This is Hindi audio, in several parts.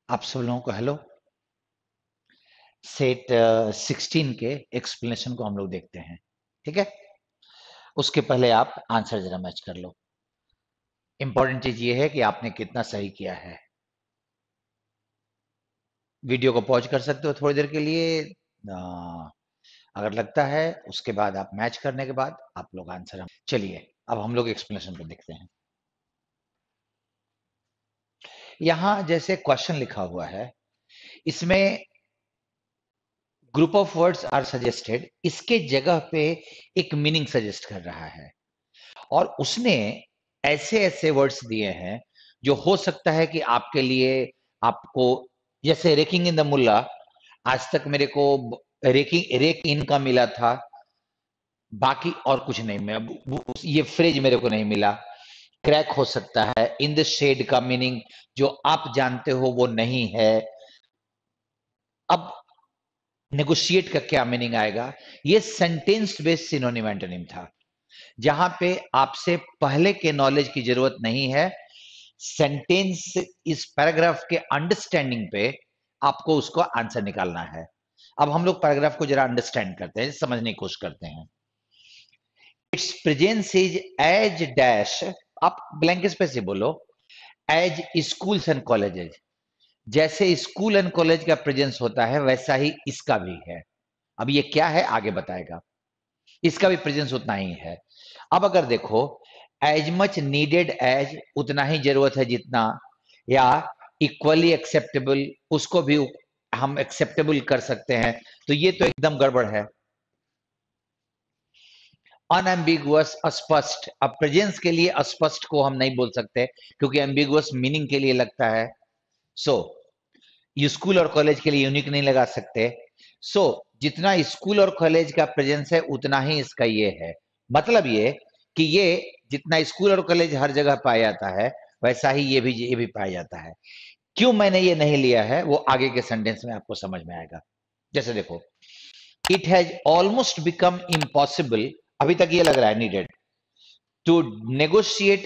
आप सब लोगों को हेलो। सेट 16 के एक्सप्लेनेशन को हम लोग देखते हैं। ठीक है, उसके पहले आप आंसर जरा मैच कर लो। इंपॉर्टेंट चीज ये है कि आपने कितना सही किया है। वीडियो को पॉज कर सकते हो थोड़ी देर के लिए। अगर लगता है उसके बाद आप मैच करने के बाद आप लोग आंसर। चलिए अब हम लोग एक्सप्लेनेशन को देखते हैं। यहां जैसे क्वेश्चन लिखा हुआ है, इसमें group of words are suggested, इसके जगह पे एक मीनिंग सजेस्ट कर रहा है और उसने ऐसे ऐसे वर्ड्स दिए हैं जो हो सकता है कि आपके लिए, आपको, जैसे रेकिंग इन द मुल्ला, आज तक मेरे को रेकिंग रेक इन का मिला था, बाकी और कुछ नहीं। मैं ये फ्रेज मेरे को नहीं मिला। क्रैक हो सकता है। इन द शेड का मीनिंग जो आप जानते हो वो नहीं है। अब नेगोशिएट का क्या मीनिंग आएगा? ये सेंटेंस बेस्ड सिनोनिम एंटोनिम था, जहां पे आपसे पहले के नॉलेज की जरूरत नहीं है। सेंटेंस, इस पैराग्राफ के अंडरस्टैंडिंग पे आपको उसको आंसर निकालना है। अब हम लोग पैराग्राफ को जरा अंडरस्टैंड करते हैं, समझने की कोशिश करते हैं। Its presence is as dash, आप ब्लैंक स्पेस से बोलो, एज स्कूल्स एंड कॉलेजेस। जैसे स्कूल एंड कॉलेज का प्रेजेंस होता है वैसा ही इसका भी है। अब ये क्या है आगे बताएगा। इसका भी प्रेजेंस उतना ही है। अब अगर देखो, एज मच नीडेड एज, उतना ही जरूरत है जितना, या इक्वली एक्सेप्टेबल, उसको भी हम एक्सेप्टेबल कर सकते हैं, तो ये तो एकदम गड़बड़ है। अनएम्बिगुअस, अस्पष्ट, अब प्रेजेंस के लिए अस्पष्ट को हम नहीं बोल सकते क्योंकि एम्बिगुअस मीनिंग के लिए लगता है। सो स्कूल और कॉलेज के लिए यूनिक नहीं लगा सकते। सो जितना स्कूल और कॉलेज का प्रेजेंस है उतना ही इसका ये है। मतलब ये कि ये जितना स्कूल और कॉलेज हर जगह पाया जाता है वैसा ही ये भी पाया जाता है। क्यों मैंने ये नहीं लिया है वो आगे के सेंटेंस में आपको समझ में आएगा। जैसे देखो, it has almost become impossible, अभी तक ये लग रहा है needed, to negotiate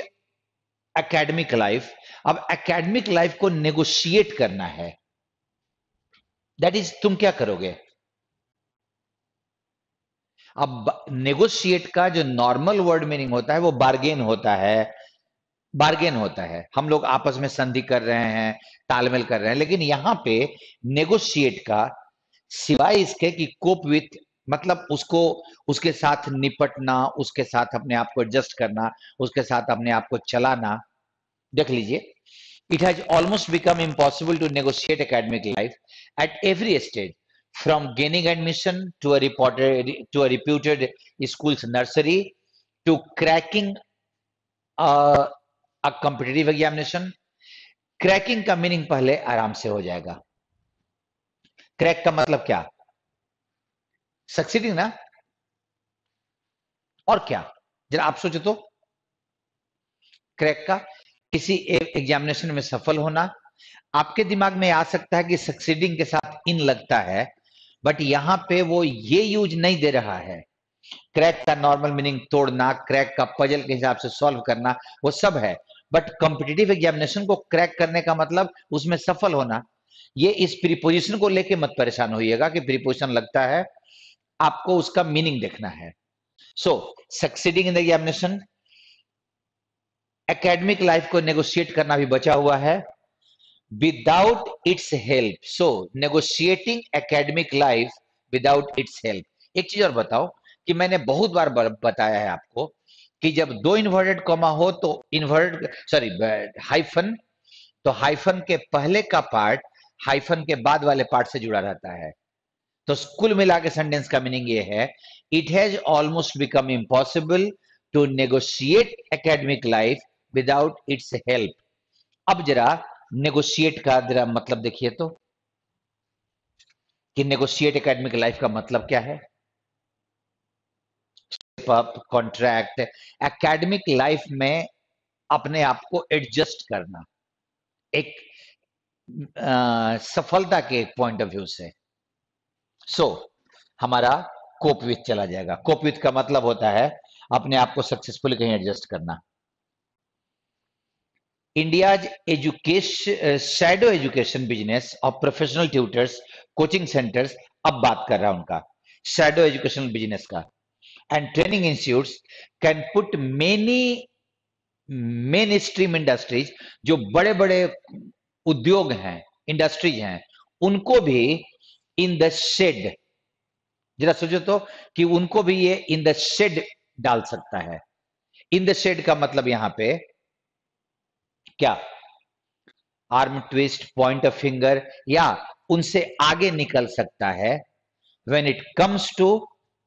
academic life. अब एकेडमिक लाइफ को नेगोशिएट करना है, दैट इज तुम क्या करोगे। अब नेगोशिएट का जो नॉर्मल वर्ड मीनिंग होता है वो बार्गेन होता है। बार्गेन होता है, हम लोग आपस में संधि कर रहे हैं, तालमेल कर रहे हैं। लेकिन यहां पे नेगोशिएट का, सिवाय इसके कि कोप विथ, मतलब उसको, उसके साथ निपटना, उसके साथ अपने आप को एडजस्ट करना, उसके साथ अपने आप को चलाना। देख लीजिए, it has almost become impossible to negotiate academic life at every stage, from gaining admission to a reputed school's nursery, to cracking a, a competitive examination. Cracking का मीनिंग पहले आराम से हो जाएगा। क्रैक का मतलब क्या? सक्सीडिंग ना, और क्या? जरा आप सोचो तो। क्रैक का किसी एग्जामिनेशन में सफल होना। आपके दिमाग में आ सकता है कि सक्सीडिंग के साथ इन लगता है, बट यहां पे वो ये यूज नहीं दे रहा है। क्रैक का नॉर्मल मीनिंग तोड़ना, क्रैक का पजल के हिसाब से सॉल्व करना, वो सब है। बट कॉम्पिटिटिव एग्जामिनेशन को क्रैक करने का मतलब उसमें सफल होना। ये इस प्रीपोजिशन को लेके मत परेशान होइएगा कि प्रीपोजिशन लगता है, आपको उसका मीनिंग देखना है। So succeeding in the examination, academic life को नेगोशिएट करना भी बचा हुआ है, without its help. So negotiating academic life without its help. एक चीज और बताओ कि मैंने बहुत बार बताया है आपको कि जब दो इन्वर्टेड कॉमा हो तो इन्वर्टेड, सॉरी, हाइफन, तो हाइफन के पहले का पार्ट हाइफन के बाद वाले पार्ट से जुड़ा रहता है। तो कुल मिला के सेंटेंस का मीनिंग ये है, it has almost become impossible to negotiate academic life without its help. अब जरा नेगोशिएट का जरा मतलब देखिए तो, कि नेगोशिएट एकेडमिक लाइफ का मतलब क्या है। कॉन्ट्रैक्ट, एकेडमिक लाइफ में अपने आप को एडजस्ट करना, एक सफलता के पॉइंट ऑफ व्यू से। सो हमारा कोप विथ चला जाएगा। कोप विथ का मतलब होता है अपने आप को सक्सेसफुली कहीं एडजस्ट करना। India's education shadow education business और प्रोफेशनल ट्यूटर्स कोचिंग सेंटर्स, अब बात कर रहा हूं उनका शैडो एजुकेशन बिजनेस का, and training institutes can put many main stream industries, जो बड़े बड़े उद्योग हैं, इंडस्ट्रीज हैं, उनको भी इन द शेड, जरा सोचो तो कि उनको भी ये इन द शेड डाल सकता है। इन द शेड का मतलब यहां पे क्या, arm twist, point of finger, या उनसे आगे निकल सकता है when it comes to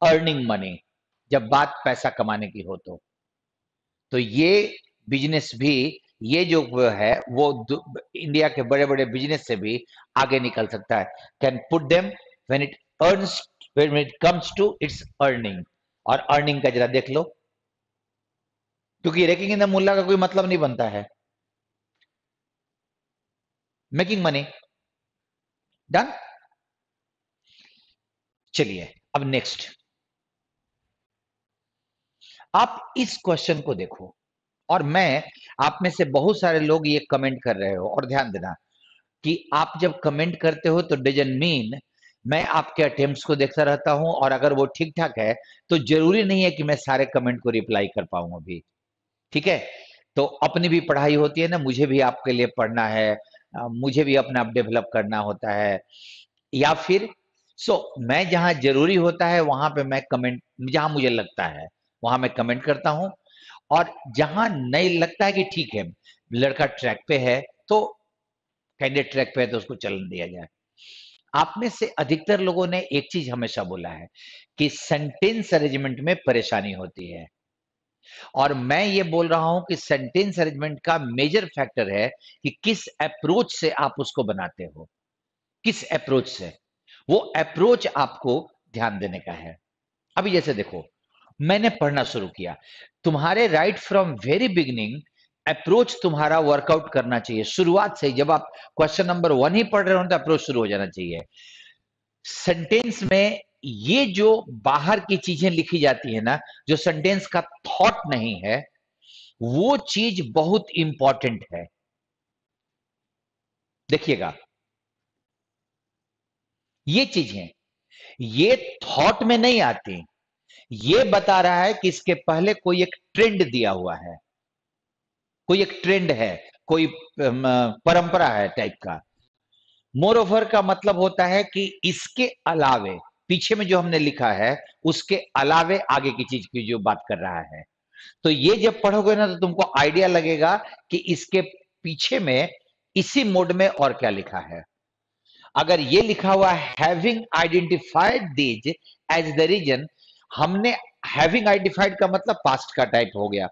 earning money, जब बात पैसा कमाने की हो तो ये बिजनेस भी, ये जो है वो इंडिया के बड़े बड़े बिजनेस से भी आगे निकल सकता है। Can put them when it earns, when it comes to its earning. और अर्निंग का जरा देख लो, क्योंकि रेकिंग इन द मुल्ला का कोई मतलब नहीं बनता है। Making money, done. चलिए अब नेक्स्ट, आप इस क्वेश्चन को देखो, और मैं, आप में से बहुत सारे लोग ये कमेंट कर रहे हो, और ध्यान देना कि आप जब कमेंट करते हो तो डजंट मीन मैं आपके अटेम्प्ट्स को देखता रहता हूं, और अगर वो ठीक ठाक है तो जरूरी नहीं है कि मैं सारे कमेंट को रिप्लाई कर पाऊं अभी, ठीक है। तो अपनी भी पढ़ाई होती है ना, मुझे भी आपके लिए पढ़ना है, मुझे भी अपना आप डेवलप करना होता है, या फिर मैं जहां जरूरी होता है वहां पे मैं कमेंट, जहां मुझे लगता है वहां मैं कमेंट करता हूं, और जहां नहीं लगता है कि ठीक है लड़का ट्रैक पे है, तो कैंडिडेट ट्रैक पे है तो उसको चलन दिया जाए। आप में से अधिकतर लोगों ने एक चीज हमेशा बोला है कि सेंटेंस अरेंजमेंट में परेशानी होती है, और मैं ये बोल रहा हूं कि सेंटेंस अरेंजमेंट का मेजर फैक्टर है कि किस अप्रोच से आप उसको बनाते हो, किस अप्रोच से, वो अप्रोच आपको ध्यान देने का है। अभी जैसे देखो, मैंने पढ़ना शुरू किया, तुम्हारे right from very beginning approach तुम्हारा वर्कआउट करना चाहिए शुरुआत से ही। जब आप क्वेश्चन नंबर 1 ही पढ़ रहे हो तो अप्रोच शुरू हो जाना चाहिए। सेंटेंस में ये जो बाहर की चीजें लिखी जाती है ना, जो सेंटेंस का थॉट नहीं है, वो चीज बहुत इंपॉर्टेंट है। देखिएगा, ये चीजें ये थॉट में नहीं आती, ये बता रहा है कि इसके पहले कोई एक ट्रेंड दिया हुआ है, कोई एक ट्रेंड है, कोई परंपरा है टाइप का। मोर ओवर का मतलब होता है कि इसके अलावे, पीछे में जो हमने लिखा है उसके अलावे आगे की चीज की जो बात कर रहा है, तो ये जब पढ़ोगे ना तो तुमको आइडिया लगेगा कि इसके पीछे में इसी मोड में और क्या लिखा है। अगर ये लिखा हुआ having identified these as the reason, हमने हैविंग आइडेंटिफाइड का मतलब पास्ट का टाइप हो गया,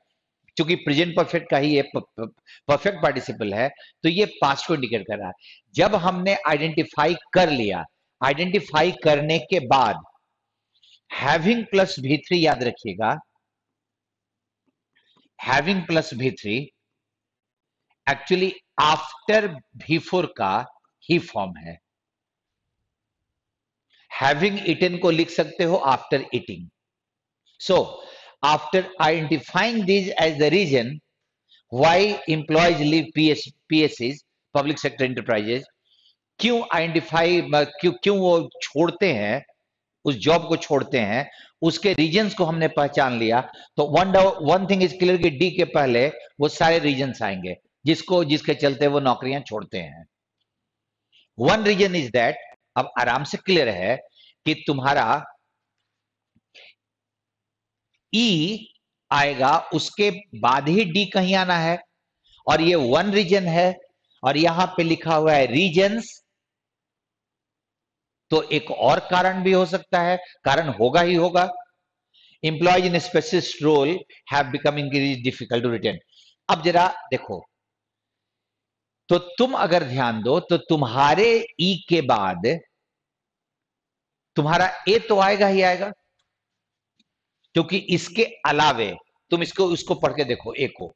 क्योंकि प्रेजेंट परफेक्ट का ही ये परफेक्ट पार्टिसिपल है, तो ये पास्ट को इंडिकेट कर रहा है। जब हमने आइडेंटिफाई कर लिया, आइडेंटिफाई करने के बाद हैविंग प्लस V3, याद रखिएगा, having plus V3 actually after V4 का ही फॉर्म है। हैविंग इटन को लिख सकते हो after eating. So after identifying this as the reason why employees leave PSEs, public sector enterprises, क्यों आइडेंटिफाई, क्यों क्यों वो छोड़ते हैं, उस जॉब को छोड़ते हैं, उसके रीजंस को हमने पहचान लिया, तो वन थिंग इज क्लियर कि डी के पहले वो सारे रीजंस आएंगे जिसके चलते वो नौकरियां छोड़ते हैं। वन रीजन इज दैट, अब आराम से क्लियर है कि तुम्हारा ई आएगा, उसके बाद ही डी कहीं आना है, और ये वन रीजन है, और यहां पे लिखा हुआ है रीजन्स, तो एक और कारण भी हो सकता है, कारण होगा ही होगा। Employees in specialist role have become increase difficult to retain. अब जरा देखो, तो तुम अगर ध्यान दो तो तुम्हारे ई के बाद तुम्हारा ए तो आएगा ही आएगा, क्योंकि इसके अलावे तुम इसको उसको पढ़ के देखो, ए को,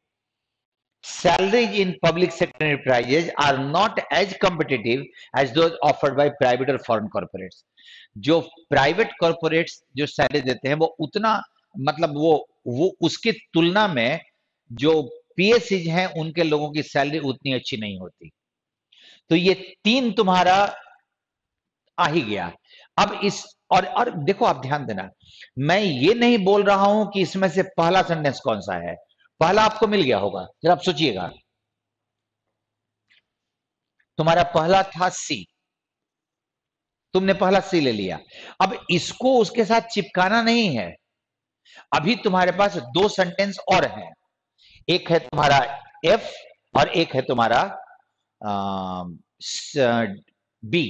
salaries in public sector enterprises are not as competitive as those offered by private or foreign corporates। जो प्राइवेट कॉर्पोरेट्स जो सैलरी देते हैं वो उतना, मतलब वो उसकी तुलना में जो पीएससी हैं उनके लोगों की सैलरी उतनी अच्छी नहीं होती। तो ये 3 तुम्हारा आ ही गया। अब इस और देखो, आप ध्यान देना, मैं ये नहीं बोल रहा हूं कि इसमें से पहला सेंटेंस कौन सा है। पहला आपको मिल गया होगा, जरा आप सोचिएगा। तुम्हारा पहला था सी, तुमने पहला सी ले लिया। अब इसको उसके साथ चिपकाना नहीं है। अभी तुम्हारे पास दो सेंटेंस और हैं। एक है तुम्हारा एफ और एक है तुम्हारा बी।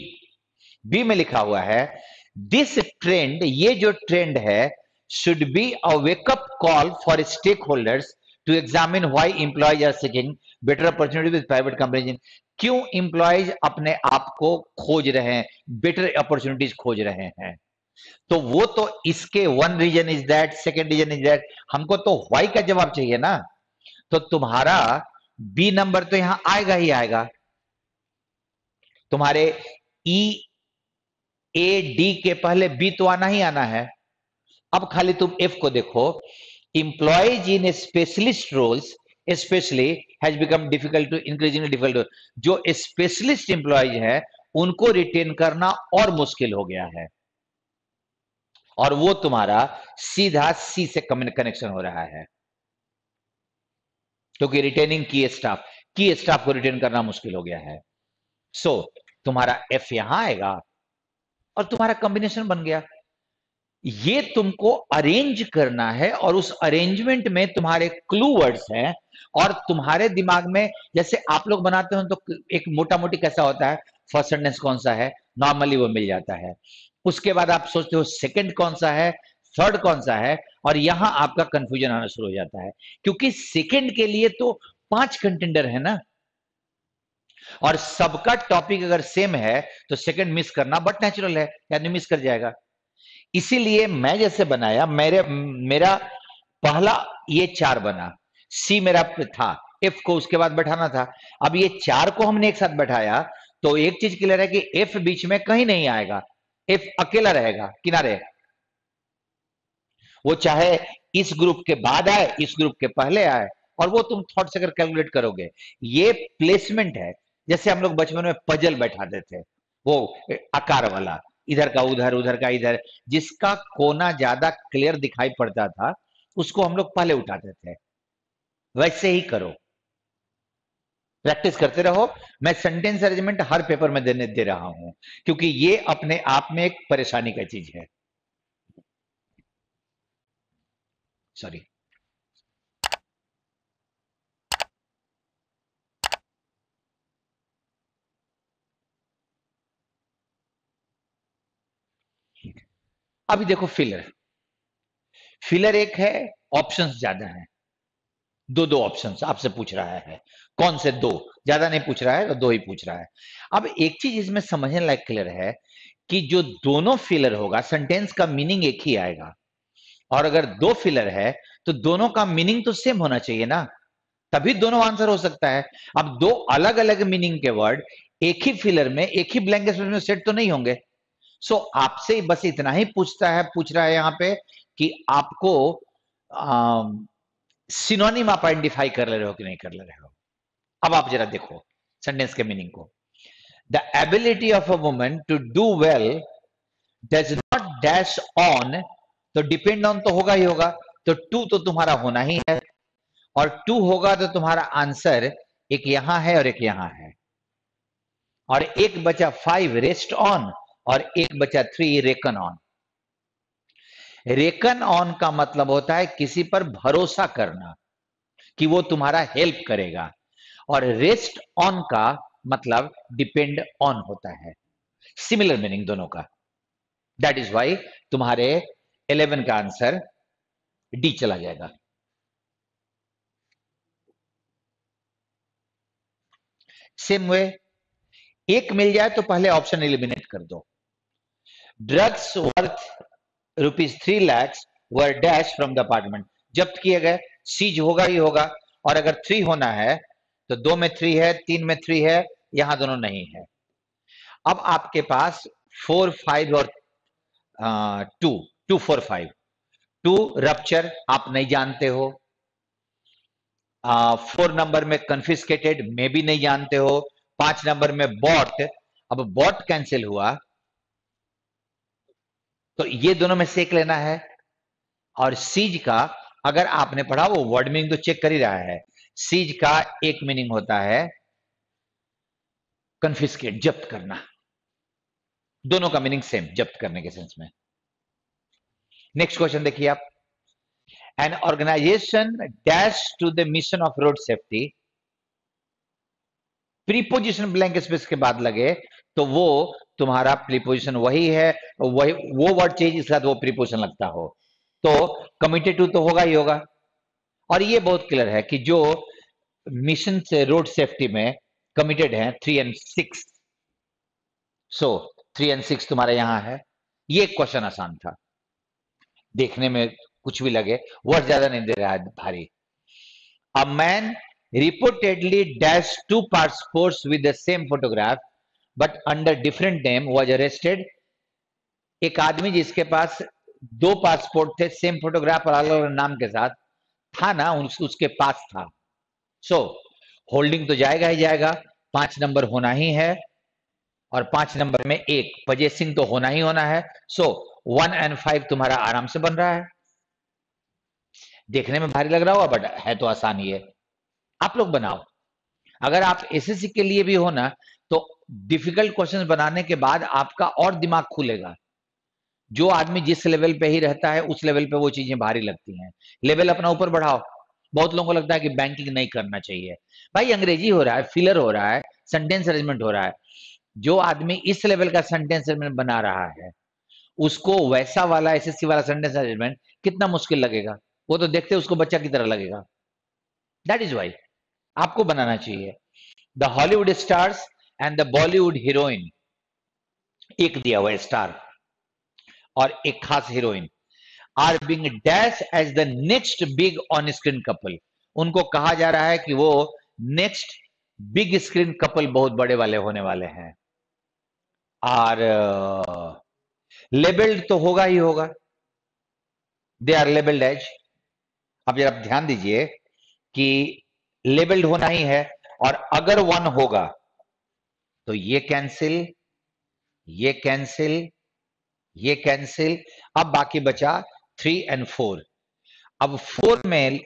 बी में लिखा हुआ है दिस ट्रेंड, ये जो ट्रेंड है, should be a wake up call for stakeholders to examine why employees are seeking better opportunity with private companies. क्यों एम्प्लॉयज अपने आप को खोज रहे हैं, बेटर अपॉर्चुनिटीज खोज रहे हैं। तो वो तो इसके one reason is that, second reason is that, हमको तो व्हाई का जवाब चाहिए ना। तो तुम्हारा बी नंबर तो यहां आएगा ही आएगा। तुम्हारे ई ए डी के पहले बी तो आना ही आना है। अब खाली तुम एफ को देखो, employees in specialist roles specially has become difficult to increasingly difficult. जो स्पेशलिस्ट इंप्लॉयज है उनको रिटेन करना और मुश्किल हो गया है। और वो तुम्हारा सीधा सी से कनेक्शन हो रहा है, क्योंकि रिटेनिंग की स्टाफ को रिटेन करना मुश्किल हो गया है। सो तुम्हारा एफ यहां आएगा और तुम्हारा कॉम्बिनेशन बन गया। ये तुमको अरेंज करना है और उस अरेंजमेंट में तुम्हारे क्लू वर्ड्स हैं। और तुम्हारे दिमाग में जैसे आप लोग बनाते हो तो एक मोटा मोटी कैसा होता है, फर्स्ट सेंटेंस कौन सा है, नॉर्मली वो मिल जाता है। उसके बाद आप सोचते हो सेकंड कौन सा है, थर्ड कौन सा है, और यहां आपका कंफ्यूजन आना शुरू हो जाता है, क्योंकि सेकंड के लिए तो 5 कंटेंडर है ना, और सबका टॉपिक अगर सेम है तो सेकंड मिस करना बट नेचुरल है, यानी मिस कर जाएगा। इसीलिए मैं जैसे बनाया, मेरा पहला ये 4 बना, सी मेरा था, एफ को उसके बाद बैठाना था। अब ये 4 को हमने एक साथ बैठाया तो एक चीज क्लियर है कि एफ बीच में कहीं नहीं आएगा, एफ अकेला रहेगा किनारे। वो चाहे इस ग्रुप के बाद आए, इस ग्रुप के पहले आए, और वो तुम थॉट से अगर कैलकुलेट करोगे, ये प्लेसमेंट है। जैसे हम लोग बचपन में पजल बैठाते थे, वो आकार वाला, इधर का उधर, उधर का इधर, जिसका कोना ज्यादा क्लियर दिखाई पड़ता था उसको हम लोग पहले उठाते थे। वैसे ही करो, प्रैक्टिस करते रहो। मैं सेंटेंस अरेंजमेंट हर पेपर में देने दे रहा हूं, क्योंकि ये अपने आप में एक परेशानी का चीज है। सॉरी। अभी देखो फिलर, फिलर एक है, ऑप्शंस ज्यादा है, दो दो ऑप्शंस आपसे पूछ रहा है। कौन से दो, ज्यादा नहीं पूछ रहा है, तो दो ही पूछ रहा है। अब एक चीज इसमें समझने लायक क्लियर है कि जो दोनों फिलर होगा सेंटेंस का मीनिंग एक ही आएगा, और अगर दो फिलर है तो दोनों का मीनिंग तो सेम होना चाहिए ना, तभी दोनों आंसर हो सकता है। अब दो अलग अलग मीनिंग के वर्ड एक ही फिलर में, एक ही ब्लैंक स्पेस में सेट तो नहीं होंगे। सो आपसे बस इतना ही पूछ रहा है यहां पे कि आपको सिनोनिम आप आइडेंटिफाई कर ले रहे हो कि नहीं कर ले रहे हो। अब आप जरा देखो सेंटेंस के मीनिंग को। The ability of a woman to do well does not dash on, तो डिपेंड ऑन तो होगा ही होगा, तो टू तो तुम्हारा होना ही है, और टू होगा तो तुम्हारा आंसर एक यहां है और एक यहां है, और एक बचा 5 रेस्ट ऑन, और एक बचा 3 रेकन ऑन। रेकन ऑन का मतलब होता है किसी पर भरोसा करना कि वो तुम्हारा हेल्प करेगा, और रेस्ट ऑन का मतलब डिपेंड ऑन होता है। सिमिलर मीनिंग दोनों का। दैट इज वाई तुम्हारे 11 का आंसर डी चला जाएगा। सेम वे, एक मिल जाए तो पहले ऑप्शन एलिमिनेट कर दो। Drugs worth ₹3 lakh were dash from the apartment, जब्त किए गए, सीज होगा ही होगा। और अगर 3 होना है तो 2 में 3 है, 3 में 3 है, यहां दोनों नहीं है। अब आपके पास 4 5 और 2, 2 4 5, 2 रप्चर आप नहीं जानते हो, 4 नंबर में कन्फिस्केटेड में भी नहीं जानते हो, 5 नंबर में बॉट, अब बॉट कैंसिल हुआ तो ये दोनों में से एक लेना है। और सीज का अगर आपने पढ़ा, वो वर्ड मीनिंग तो चेक कर ही रहा है। सीज का एक मीनिंग होता है कन्फिस्केट, जब्त करना, दोनों का मीनिंग सेम, जब्त करने के सेंस में। नेक्स्ट क्वेश्चन देखिए आप, an organisation dash to the mission of road safety, preposition blank space के बाद लगे तो वो तुम्हारा प्रीपोजिशन वही है, वही वो वर्ड चेंज इसके साथ वो प्रीपोजिशन लगता हो, तो कमिटेड टू तो होगा ही होगा। और ये बहुत क्लियर है कि जो मिशन से रोड सेफ्टी में कमिटेड है 3 और 6, सो 3 और 6 तुम्हारा यहां है। ये क्वेश्चन आसान था, देखने में कुछ भी लगे, वर्ड ज्यादा नहीं दे रहा है भारी। A man reportedly dashed 2 passports with the same photograph but under different name was arrested. एक आदमी जिसके पास 2 पासपोर्ट थे, सेम फोटोग्राफ और अलग अलग नाम के साथ था ना, उसके पास था। सो होल्डिंग तो जाएगा ही जाएगा, 5 नंबर होना ही है, और 5 नंबर में एक पजेसिंग तो होना ही होना है। सो 1 और 5 तुम्हारा आराम से बन रहा है। देखने में भारी लग रहा होगा बट है तो आसान ही है, आप लोग बनाओ। अगर आप एसएससी के लिए भी हो ना, तो डिफिकल्ट क्वेश्चंस बनाने के बाद आपका और दिमाग खुलेगा। जो आदमी जिस लेवल पे ही रहता है उस लेवल पे वो चीजें भारी लगती हैं, लेवल अपना ऊपर बढ़ाओ। बहुत लोगों को लगता है कि बैंकिंग नहीं करना चाहिए, भाई अंग्रेजी हो रहा है, फिलर हो रहा है, सेंटेंस अरेंजमेंट हो रहा है। जो आदमी इस लेवल का सेंटेंस अरेंजमेंट बना रहा है, उसको वैसा वाला एसएससी वाला सेंटेंस अरेंजमेंट कितना मुश्किल लगेगा, वो तो देखते उसको बच्चा की तरह लगेगा। दैट इज वाई आपको बनाना चाहिए। The Hollywood stars and the Bollywood heroine, एक दिया हुआ स्टार और एक खास heroine, are being dash as the next big on screen couple. उनको कहा जा रहा है कि वो नेक्स्ट बिग स्क्रीन कपल बहुत बड़े वाले होने वाले हैं। और लेबल्ड तो होगा ही होगा, दे आर लेबल्ड एज। अब जरा ध्यान दीजिए कि लेबल्ड होना ही है, और अगर 1 होगा तो ये कैंसिल, ये कैंसिल, ये कैंसिल। अब बाकी बचा 3 और 4। अब 4 में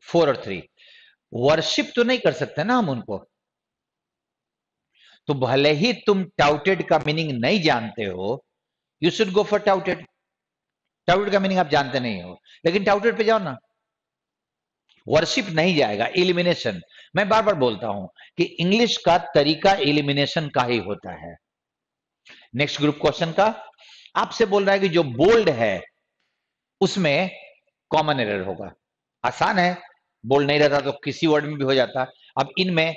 4 और 3 वर्शिप तो नहीं कर सकते ना हम उनको, तो भले ही तुम टाउटेड का मीनिंग नहीं जानते हो, you should go for touted. Touted का मीनिंग आप जानते नहीं हो, लेकिन टाउटेड पे जाओ ना। वर्शिप नहीं जाएगा, एलिमिनेशन। मैं बार बार बोलता हूं कि इंग्लिश का तरीका एलिमिनेशन का ही होता है। नेक्स्ट ग्रुप क्वेश्चन का आपसे बोल रहा है कि जो बोल्ड है उसमें कॉमन एरर होगा। आसान है, बोल्ड नहीं रहता तो किसी वर्ड में भी हो जाता। अब इनमें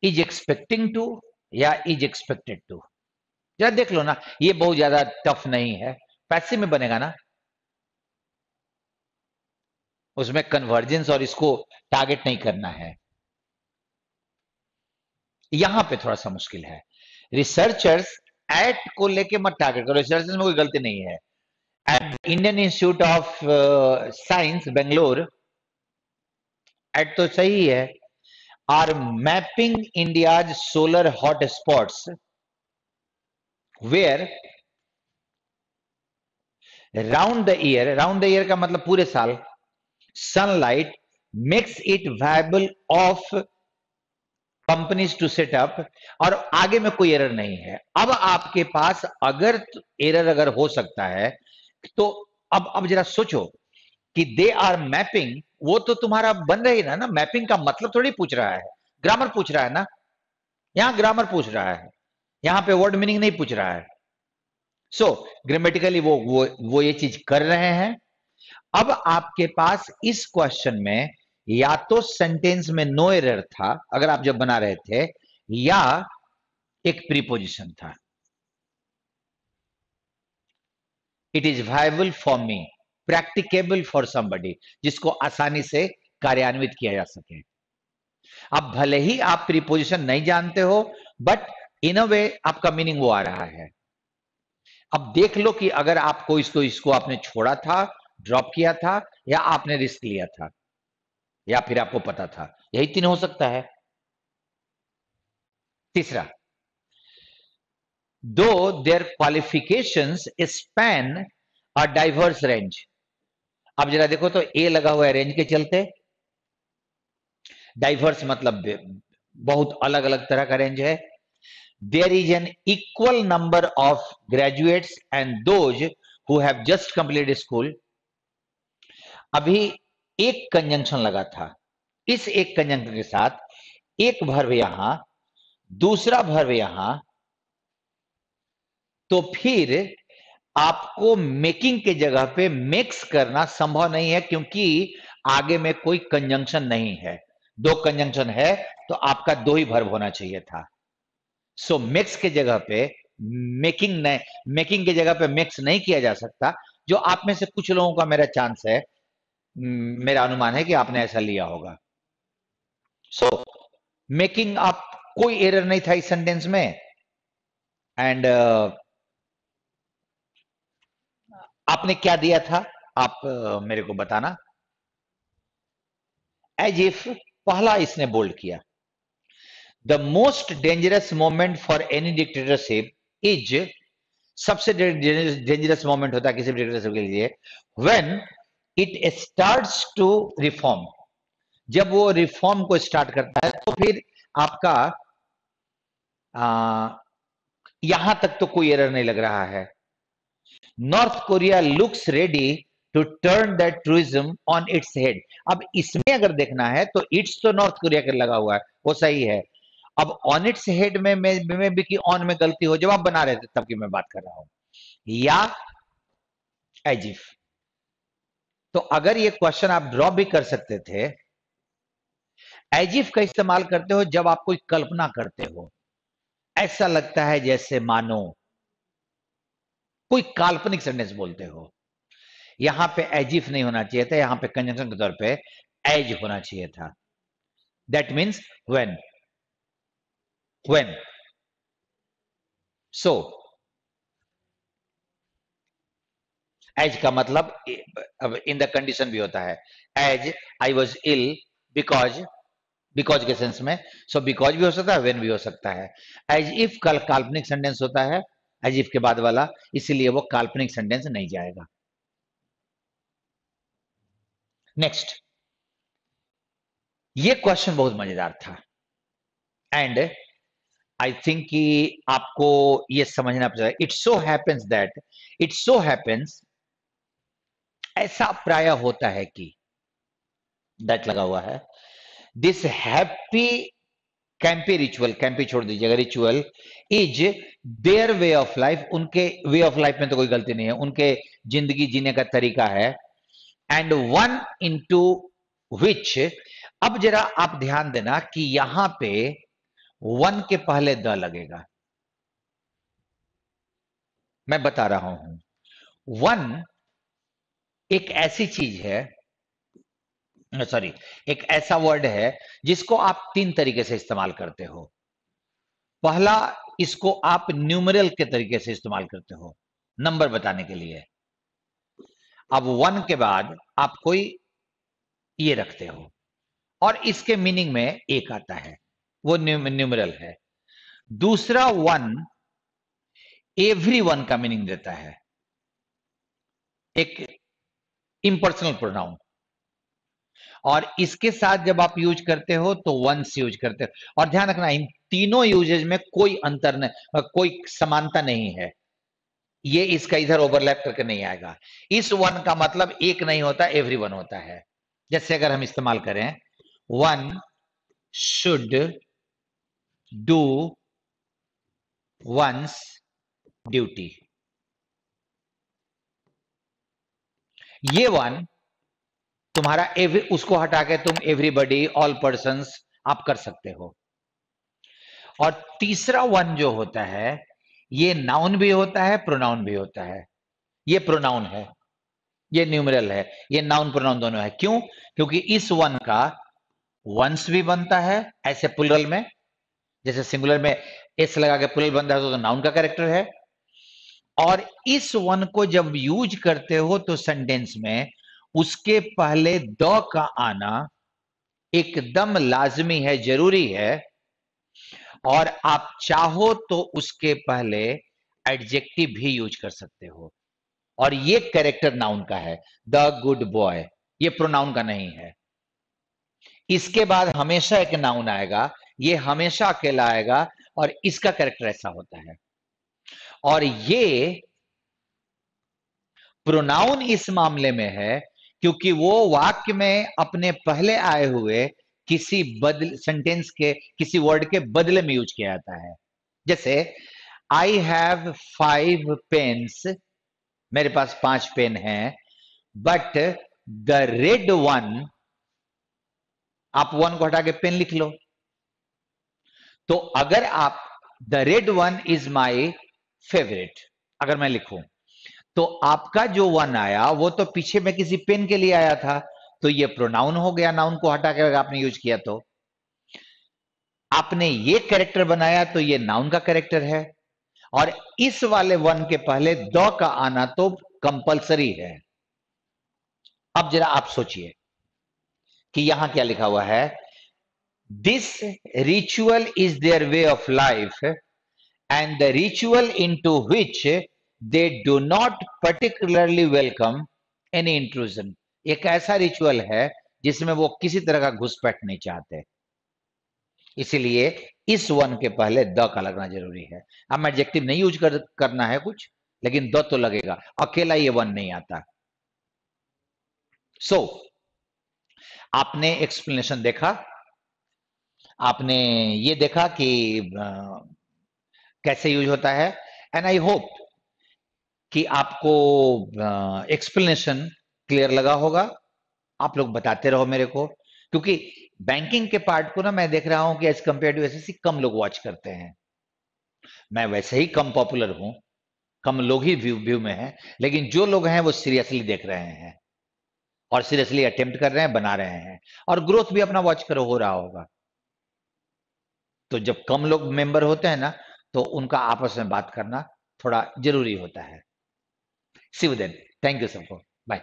इज एक्सपेक्टिंग टू या इज एक्सपेक्टेड टू, जरा देख लो ना, ये बहुत ज्यादा टफ नहीं है, पैसिव में बनेगा ना, उसमें कन्वर्जेंस और इसको टारगेट नहीं करना है। यहां पे थोड़ा सा मुश्किल है। रिसर्चर्स एट को लेके मत टारगेट करो, रिसर्चर्स में कोई गलती नहीं है। At Indian Institute of Science Bangalore, at तो सही है, are mapping India's solar hot spots where round the year, round the year का मतलब पूरे साल, sunlight makes it viable of companies to set up, और आगे में कोई एरर नहीं है। अब आपके पास अगर एरर अगर हो सकता है तो अब जरा सोचो कि दे आर मैपिंग, वो तो तुम्हारा बन रही ना, मैपिंग का मतलब थोड़ी पूछ रहा है, ग्रामर पूछ रहा है ना, यहां ग्रामर पूछ रहा है, यहां पे वर्ड मीनिंग नहीं पूछ रहा है। सो ग्रामेटिकली वो ये चीज कर रहे हैं। अब आपके पास इस क्वेश्चन में या तो सेंटेंस में नो एरर था अगर आप जब बना रहे थे, या एक प्रीपोजिशन था। It is viable for me, practicable for somebody, जिसको आसानी से कार्यान्वित किया जा सके। अब भले ही आप प्रीपोजिशन नहीं जानते हो, बट इन अ वे आपका मीनिंग वो आ रहा है। अब देख लो कि अगर आपको इसको आपने छोड़ा था, ड्रॉप किया था, या आपने रिस्क लिया था, या फिर आपको पता था। यही तीन हो सकता है। तीसरा, दो their qualifications span a diverse range. अब जरा देखो तो ए लगा हुआ है रेंज के चलते, डाइवर्स मतलब बहुत अलग अलग तरह का रेंज है। There is an equal number of graduates and those who have just completed school. अभी एक कंजंक्शन लगा था, इस एक कंजंक्शन के साथ एक वर्ब यहां, दूसरा वर्ब यहां, तो फिर आपको मेकिंग के जगह पे मेक्स करना संभव नहीं है, क्योंकि आगे में कोई कंजंक्शन नहीं है। दो कंजंक्शन है तो आपका दो ही वर्ब होना चाहिए था। सो मेक्स के जगह पे मेकिंग नहीं, मेकिंग के जगह पे मेक्स नहीं किया जा सकता। जो आप में से कुछ लोगों का मेरा चांस है, मेरा अनुमान है कि आपने ऐसा लिया होगा। सो मेकिंग आप, कोई एरर नहीं था इस सेंटेंस में। एंड आपने क्या दिया था, आप मेरे को बताना। एज इफ, पहला इसने बोल्ड किया, the most dangerous moment for any dictatorship is, सबसे डेंजरस मोमेंट होता है किसी भी डिक्टेटरशिप के लिए when it starts to reform. जब वो रिफॉर्म को स्टार्ट करता है तो फिर आपका यहां तक तो कोई एरर नहीं लग रहा है। North Korea looks ready to turn that tourism on its head. अब इसमें अगर देखना है तो इट्स तो नॉर्थ कोरिया के लगा हुआ है, वो सही है। अब ऑन इट्स हेड में भी कि ऑन में गलती हो, जब आप बना रहे थे तब की मैं बात कर रहा हूं, या एज इफ। तो अगर ये क्वेश्चन आप ड्रॉप भी कर सकते थे, एज इफ का इस्तेमाल करते हो जब आप कोई कल्पना करते हो, ऐसा लगता है जैसे मानो कोई काल्पनिक सेंटेंस बोलते हो। यहां पे एज इफ नहीं होना चाहिए था, यहां पे कंजंक्शन के तौर पे एज होना चाहिए था। That means when, when. So as का मतलब इन द कंडीशन भी होता है। As I was ill because, because के सेंस में। सो बिकॉज भी हो सकता है, व्हेन भी हो सकता है। एज इफ कल काल्पनिक सेंटेंस होता है, एज इफ के बाद वाला, इसीलिए वो काल्पनिक सेंटेंस नहीं जाएगा। नेक्स्ट, ये क्वेश्चन बहुत मजेदार था, एंड आई थिंक कि आपको ये समझना पड़ेगा। It so happens that, it so happens, ऐसा प्राय होता है कि, दैट लगा हुआ है, दिस हैप्पी कैंपी रिचुअल, कैंपी छोड़ दीजिएगा, ritual is their way of life. उनके वे ऑफ लाइफ में तो कोई गलती नहीं है, उनके जिंदगी जीने का तरीका है। एंड वन इनटू विच, अब जरा आप ध्यान देना कि यहां पे वन के पहले द लगेगा। मैं बता रहा हूं, वन एक ऐसी चीज है, सॉरी, एक ऐसा वर्ड है जिसको आप तीन तरीके से इस्तेमाल करते हो। पहला, इसको आप न्यूमरल के तरीके से इस्तेमाल करते हो, नंबर बताने के लिए। अब वन के बाद आप कोई ये रखते हो, और इसके मीनिंग में एक आता है, वो न्यूमरल है। दूसरा, वन एवरी वन का मीनिंग देता है, एक इम्पर्सनल प्रोनाउन। और इसके साथ जब आप यूज करते हो तो वंस यूज करते हो। और ध्यान रखना, इन तीनों यूजेज में कोई अंतर नहीं, कोई समानता नहीं है। ये इसका इधर ओवरलैप करके नहीं आएगा। इस वन का मतलब एक नहीं होता, एवरी वन होता है। जैसे अगर हम इस्तेमाल करें, one should do once duty, ये वन तुम्हारा उसको हटा के तुम एवरीबडी, ऑल पर्सन्स आप कर सकते हो। और तीसरा वन जो होता है, ये नाउन भी होता है, प्रोनाउन भी होता है। ये प्रोनाउन है, ये न्यूमरल है, ये नाउन प्रोनाउन दोनों है। क्यों? क्योंकि इस वन का वंस भी बनता है ऐसे प्लुरल में, जैसे सिंगुलर में एस लगा के प्लुरल बनता है तो नाउन का कैरेक्टर है। और इस वन को जब यूज करते हो तो सेंटेंस में उसके पहले द का आना एकदम लाजमी है, जरूरी है। और आप चाहो तो उसके पहले एडजेक्टिव भी यूज कर सकते हो। और ये कैरेक्टर नाउन का है, द गुड बॉय, ये प्रोनाउन का नहीं है। इसके बाद हमेशा एक नाउन आएगा, ये हमेशा अकेला आएगा, और इसका कैरेक्टर ऐसा होता है। और ये प्रोनाउन इस मामले में है क्योंकि वो वाक्य में अपने पहले आए हुए किसी बदल सेंटेंस के किसी वर्ड के बदले में यूज किया जाता है। जैसे आई हैव 5 पेन्स, मेरे पास 5 पेन हैं, बट द रेड वन, आप वन को हटा के पेन लिख लो। तो अगर आप the red one is my favourite अगर मैं लिखूं, तो आपका जो वन आया वो तो पीछे में किसी पेन के लिए आया था, तो ये प्रोनाउन हो गया, नाउन को हटा के आपने यूज किया। तो आपने ये कैरेक्टर बनाया तो ये नाउन का कैरेक्टर है, और इस वाले वन के पहले द का आना तो कंपलसरी है। अब जरा आप सोचिए कि यहां क्या लिखा हुआ है, this ritual is their way of life and the ritual into which they do not particularly welcome any intrusion. एक ऐसा रिचुअल है जिसमें वो किसी तरह का घुसपैठ नहीं चाहते, इसीलिए इस वन के पहले द का लगना जरूरी है। हम एडजेक्टिव नहीं यूज करना है कुछ, लेकिन द तो लगेगा, अकेला ये वन नहीं आता। सो आपने एक्सप्लेनेशन देखा, आपने ये देखा कि कैसे यूज होता है, एंड आई होप कि आपको एक्सप्लेनेशन क्लियर लगा होगा। आप लोग बताते रहो मेरे को, क्योंकि बैंकिंग के पार्ट को ना मैं देख रहा हूं कि एज कंपेयर टू एसएससी कम लोग वॉच करते हैं। मैं वैसे ही कम पॉपुलर हूं, कम लोग ही व्यू में हैं, लेकिन जो लोग हैं वो सीरियसली देख रहे हैं और सीरियसली अटेम्प्ट कर रहे हैं, बना रहे हैं, और ग्रोथ भी अपना वॉच करो हो रहा होगा। तो जब कम लोग मेंबर होते हैं ना, तो उनका आपस में बात करना थोड़ा जरूरी होता है। सी यू देन, थैंक यू सबको, बाय।